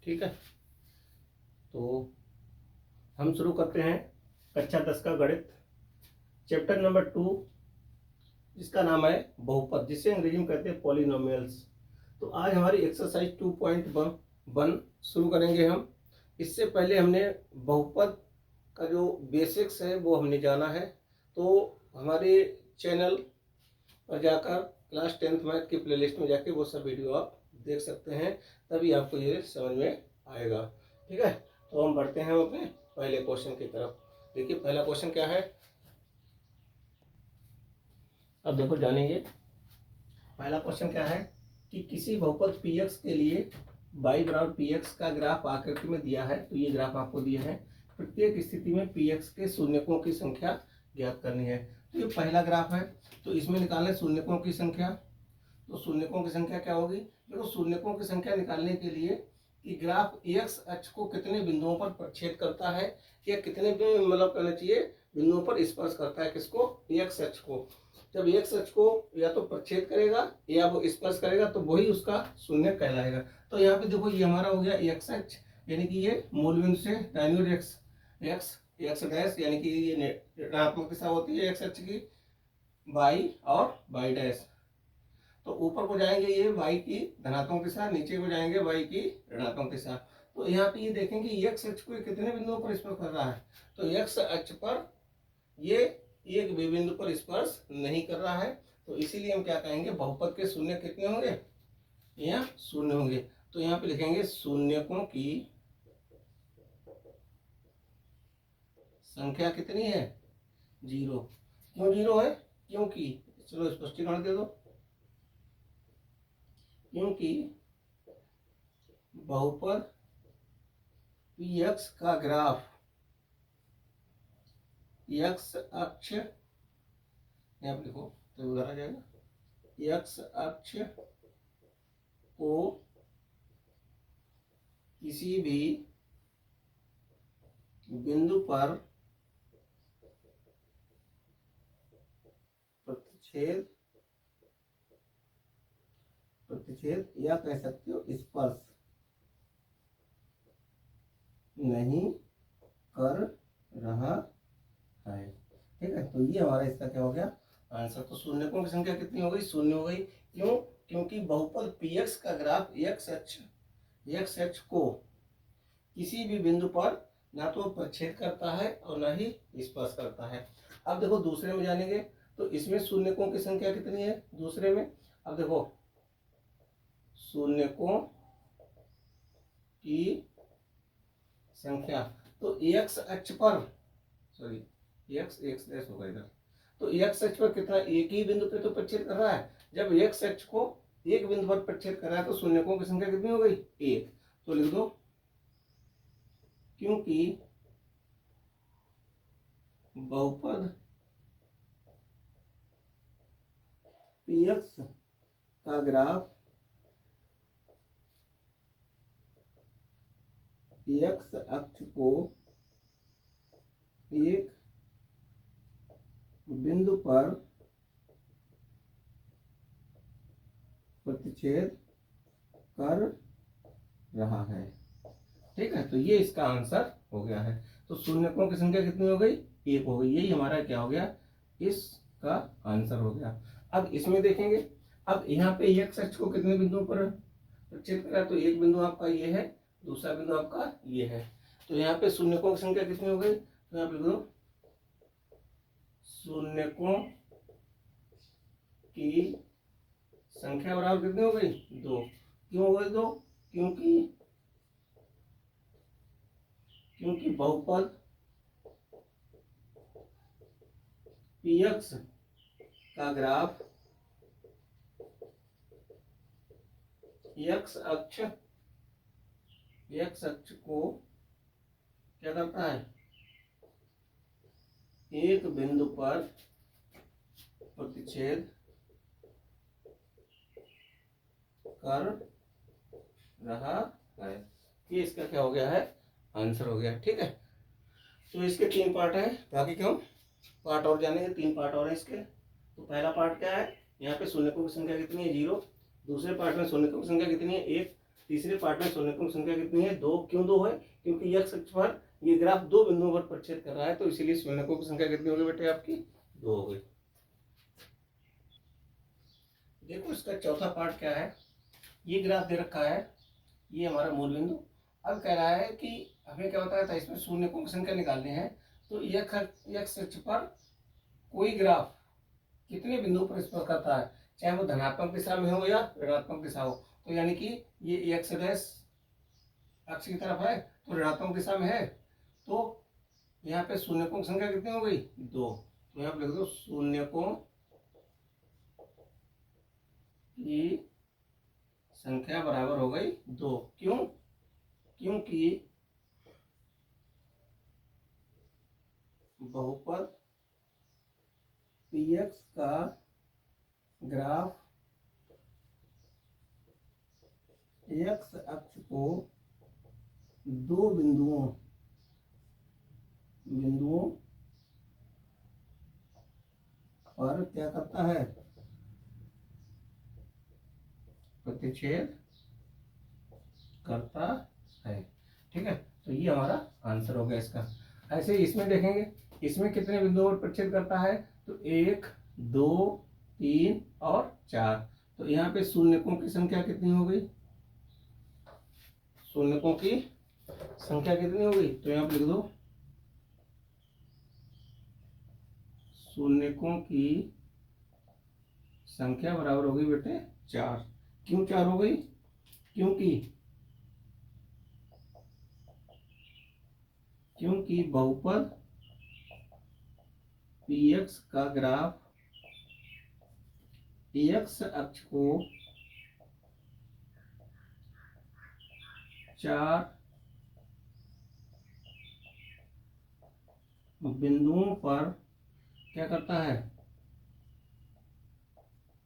ठीक है, तो हम शुरू करते हैं कक्षा 10 का गणित, चैप्टर नंबर 2, जिसका नाम है बहुपद, जिसे अंग्रेजी में कहते हैं पॉलिनोमियल्स। तो आज हमारी एक्सरसाइज 2.1 शुरू करेंगे हम। इससे पहले हमने बहुपद का जो बेसिक्स है वो हमने जाना है। तो हमारे चैनल पर जाकर क्लास 10th मैथ की प्लेलिस्ट में जाके वो सब वीडियो आप देख सकते हैं, तभी आपको ये समझ में आएगा। ठीक है, तो हम बढ़ते हैं अपने पहले क्वेश्चन की तरफ। देखिए पहला क्वेश्चन क्या है, अब देखो जानेंगे। पहला क्वेश्चन क्या है कि किसी बहुपद px के लिए y बराबर px का ग्राफ आकृति में दिया है। तो ये ग्राफ आपको दिया है, प्रत्येक स्थिति में px के शून्यकों की संख्या ज्ञात करनी है। तो ये पहला ग्राफ है, तो इसमें निकालना है शून्यकों की संख्या। तो शून्यकों की संख्या क्या होगी, देखो शून्यकों की संख्या निकालने के लिए कि ग्राफ x अक्ष को कितने बिंदुओं पर प्रक्षेद करता है, या कितने मतलब करना चाहिए बिंदुओं पर स्पर्श करता है, किसको, x अक्ष को। जब x अक्ष को या तो प्रक्षेद करेगा या वो स्पर्श करेगा तो वही उसका शून्य कहलाएगा। तो यहाँ पे देखो ये हमारा हो गया x अक्ष, यानी कि ये मूल बिंदु से दाईं ओर x डैश, यानी कि ये ऋणात्मक दिशा होती है x अक्ष की, y और y डैश। तो ऊपर को जाएंगे ये y की धनात्मक दिशा, नीचे को जाएंगे y की ऋणात्मक दिशा। तो यहाँ पे ये देखेंगे x अक्ष को कितने बिंदुओं पर स्पर्श कर रहा है। तो x अक्ष पर ये एक भी बिंदु पर स्पर्श नहीं कर रहा है, तो इसीलिए हम क्या कहेंगे, बहुपद के शून्य कितने होंगे, यहाँ शून्य होंगे। तो यहाँ पे लिखेंगे शून्यकों की संख्या कितनी है, 0। क्यों 0 है, क्योंकि चलो स्पष्टीकरण दे दो, क्योंकि बहुपद px का ग्राफ x अक्ष, यहाँ पे लिखो तो उधर आ जाएगा, x अक्ष को किसी भी बिंदु पर प्रतिच्छेद या कह सकते हो स्पर्श नहीं कर रहा है। ठीक है, तो ये हमारा इसका क्या हो गया आंसर। तो शून्यकों की संख्या कितनी हो गई, शून्य हो गई। क्यों, क्योंकि बहुपद px का ग्राफ x अक्ष को किसी भी बिंदु पर ना तो प्रक्षेद करता है और ना ही स्पर्श करता है। अब देखो दूसरे में जानेंगे, तो इसमें शून्यकों की संख्या कितनी है दूसरे में। अब देखो शून्यकों की संख्या, तो x अक्ष पर, सॉरी x डैश होगा इधर, तो x अक्ष पर कितना, एक ही बिंदु पे तो प्रक्षेद कर रहा है। जब x अक्ष को एक बिंदु पर प्रक्षेद कर रहा है तो शून्यकों की संख्या कितनी हो गई, 1। तो लिख दो, क्योंकि बहुपद px का ग्राफ x अक्ष को एक बिंदु पर प्रतिच्छेद कर रहा है। ठीक है, तो ये इसका आंसर हो गया है। तो शून्यकों की संख्या कितनी हो गई, 1 हो गई। यही हमारा क्या हो गया, इसका आंसर हो गया। अब इसमें देखेंगे, अब यहाँ पे x अक्ष को कितने बिंदुओं पर प्रक्षेद करा, तो एक बिंदु आपका ये है, दूसरा बिंदु आपका ये है। तो यहाँ पे शून्यकों की संख्या कितनी हो गई, तो यहाँ पे लिख दो, शून्यकों की संख्या बराबर कितनी हो गई, 2। क्यों हो गई 2, क्योंकि बहुपद px का ग्राफ x अक्ष को क्या करता है, एक बिंदु पर प्रतिच्छेद कर रहा है। ये इसका क्या हो गया है, आंसर हो गया। ठीक है, तो इसके 3 पार्ट है, बाकी क्यों पार्ट और जानेंगे, 3 पार्ट और है इसके। तो पहला पार्ट क्या है, यहाँ पे शून्यकों की संख्या कितनी है, 0। दूसरे पार्ट में शून्यकों की संख्या कितनी है, 1। तीसरे पार्ट में शून्यकों की संख्या कितनी है? 2। क्यों 2 है? क्योंकि x अक्ष पर ये ग्राफ दो बिंदुओं पर प्रक्षेप कर रहा है, तो इसीलिए शून्यकों की संख्या कितनी होगी बेटे आपकी? 2 हो गई। देखो इसका चौथा पार्ट क्या है, ये ग्राफ दे रखा है, ये हमारा मूल बिंदु। अब कह रहा है कि हमें क्या बताया था, इसमें शून्यकों की संख्या निकालनी है। तो x अक्ष पर कोई ग्राफ कितने बिंदु पर स्पर्श करता है, चाहे वो धनात्मक दिशा में हो या ऋणात्मक दिशा हो। तो यानी कि ये x डैश अक्ष की तरफ है तो ऋणात्मक दिशा में है, तो यहाँ पे शून्यकों की संख्या कितनी हो गई? 2। तो यहाँ पे लिख दो शून्यकों की संख्या बराबर हो गई 2। क्यों? क्योंकि बहुपद px का ग्राफ x अक्ष को दो बिंदुओं पर क्या करता है? प्रतिच्छेद करता है। ठीक है, तो ये हमारा आंसर हो गया इसका। ऐसे इसमें देखेंगे, इसमें कितने बिंदुओं पर प्रतिच्छेद करता है? तो 1, 2, 3 और 4। तो यहाँ पे शून्यकों की संख्या कितनी हो गई? शून्यकों की संख्या कितनी हो गई? तो यहाँ पे लिख दो शून्यकों की संख्या बराबर हो गई बेटे 4। क्यों 4 हो गई? क्योंकि बहुपद px का ग्राफ x अक्ष को 4 बिंदुओं पर क्या करता है?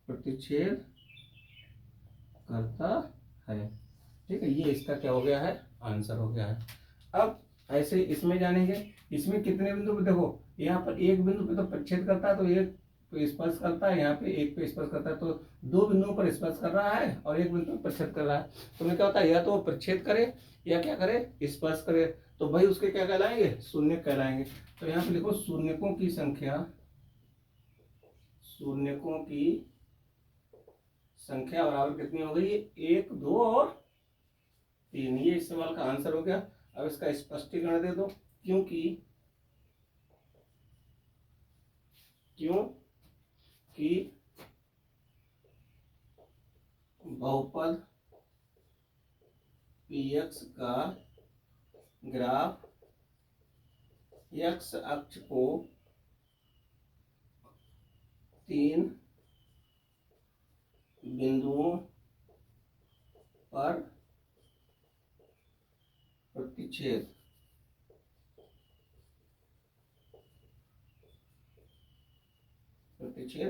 प्रतिच्छेद करता है। ठीक है, ये इसका क्या हो गया है? आंसर हो गया है। अब ऐसे इसमें जानेंगे, इसमें कितने बिंदु पे? देखो यहाँ पर एक बिंदु पे तो प्रतिच्छेद करता है, तो एक पे स्पर्श करता है, यहाँ पे एक पे स्पर्श करता है, तो दो बिंदुओं पर स्पर्श कर रहा है और एक बिंदु पर प्रतिच्छेद कर रहा है। तो मैं क्या होता है, या तो वो प्रतिच्छेद करे या क्या करे? स्पर्श करे। तो भाई उसके क्या कहलाएंगे? शून्य कहलाएंगे। तो यहाँ पे लिखो शून्यकों की संख्या, शून्यकों की संख्या बराबर कितनी हो गई? 1, 2 और 3। ये इस सवाल का आंसर हो गया। अब इसका स्पष्टीकरण दे दो। क्योंकि बहुपद px का ग्राफ x अक्ष को 3 बिंदुओं पर प्रतिच्छेद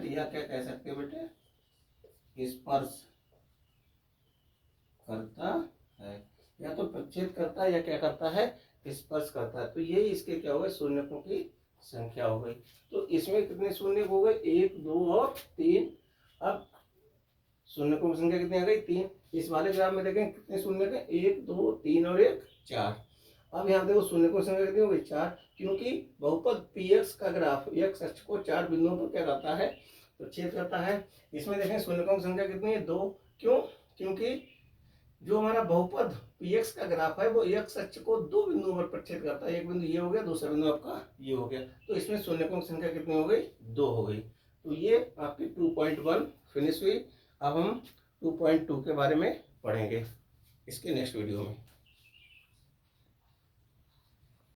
या क्या कह सकते हो बेटे? स्पर्श करता है। या तो प्रतिच्छेद करता है या क्या करता है? स्पर्श करता है। तो यही इसके क्या हो गए? शून्यकों की संख्या हो गई। तो इसमें कितने शून्य हो गए? 1, 2 और 3। अब शून्यकों की संख्या कितनी आ गई? 3। इस वाले ग्राफ में देखें कितने शून्य थे? 1, 2, 3 और 1, 4। अब यहाँ देखो शून्यकों की संख्या कितनी हो गई? 4। क्योंकि बहुपद px का ग्राफ x अक्ष को 4 बिंदुओं पर क्या करता है? प्रतिच्छेद करता है। इसमें देखें शून्यकों की संख्या कितनी है? 2। क्यों? क्योंकि जो हमारा बहुपद px का ग्राफ है वो x अक्ष को दो बिंदुओं पर प्रतिच्छेद करता है। एक बिंदु ये हो गया, दूसरा बिंदु आपका ये हो गया। तो इसमें शून्यकों की संख्या कितनी हो गई? 2 हो गई। तो ये आपकी 2.1 फिनिश हुई। अब हम 2.2 के बारे में पढ़ेंगे इसके नेक्स्ट वीडियो में।